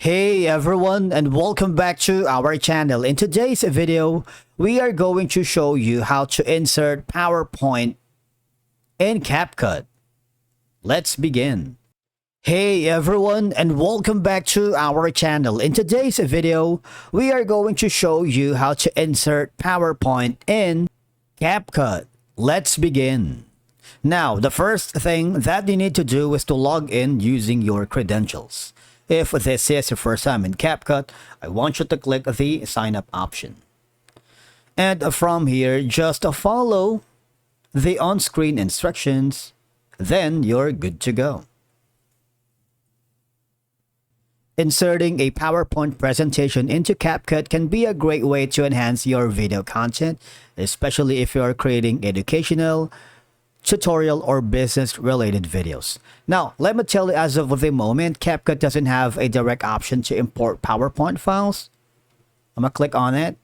Hey everyone, and welcome back to our channel. In today's video, we are going to show you how to insert PowerPoint in Capcut. Let's begin. Hey everyone, and welcome back to our channel. In today's video, we are going to show you how to insert PowerPoint in Capcut. Let's begin. Now, the first thing that you need to do is to log in using your credentials. If this is your first time in Capcut, I want you to click the sign up option. And from here, just follow the on-screen instructions, then you're good to go. Inserting a PowerPoint presentation into Capcut can be a great way to enhance your video content, especially if you're creating educational, tutorial, or business-related videos. Now, let me tell you, as of the moment, Capcut doesn't have a direct option to import PowerPoint files. I'm gonna click on it.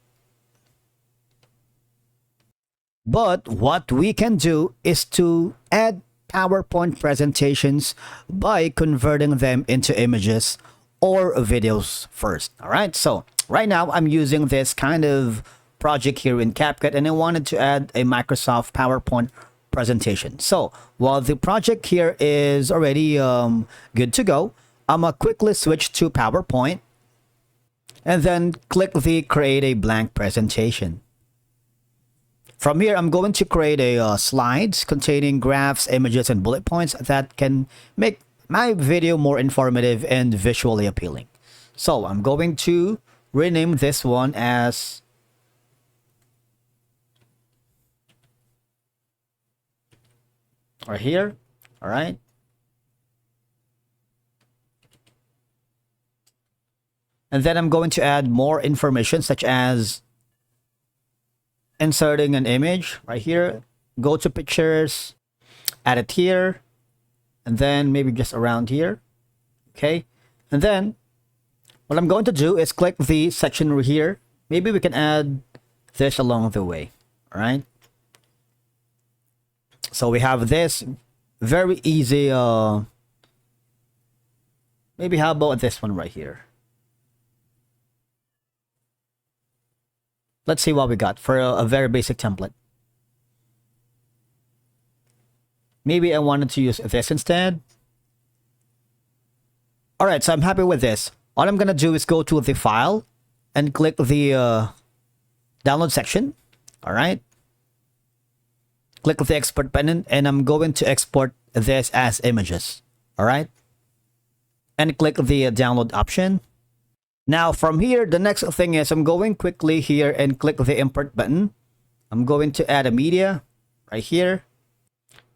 But what we can do is to add PowerPoint presentations by converting them into images or videos first. All right, so right now I'm using this kind of project here in Capcut, and I wanted to add a Microsoft PowerPoint presentation. So while the project here is already good to go, I'm gonna quickly switch to PowerPoint and then click the create a blank presentation. From here, I'm going to create a slides containing graphs, images, and bullet points that can make my video more informative and visually appealing. So I'm going to rename this one as right here. All right. And then I'm going to add more information, such as inserting an image right here. Go to pictures, add it here, and then maybe just around here. Okay. And then what I'm going to do is click the section here. Maybe we can add this along the way. All right. So we have this very easy, maybe how about this one right here? Let's see what we got for a very basic template. Maybe I wanted to use this instead. All right, so I'm happy with this. All I'm gonna do is go to the file and click the download section. All right. Click the export button, and I'm going to export this as images. All right. And click the download option. Now from here, the next thing is I'm going quickly here and click the import button. I'm going to add a media right here.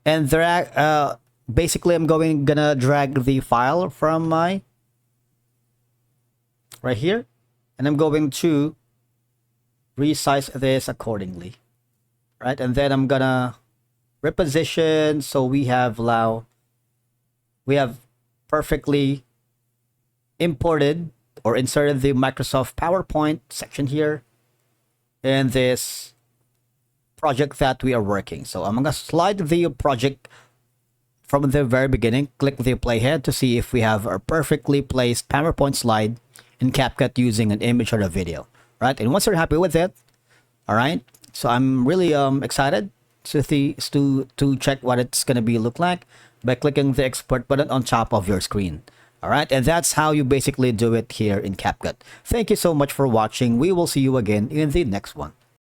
And drag, basically I'm gonna drag the file from my right here. And I'm going to resize this accordingly. Right, and then I'm gonna reposition so we have perfectly imported or inserted the Microsoft PowerPoint section here in this project that we are working. So I'm gonna slide the project from the very beginning, click the playhead to see if we have a perfectly placed PowerPoint slide in Capcut using an image or a video. Right, and once you're happy with it, all right. So I'm really excited to check what it's gonna be look like by clicking the export button on top of your screen. All right, and that's how you basically do it here in Capcut. Thank you so much for watching. We will see you again in the next one.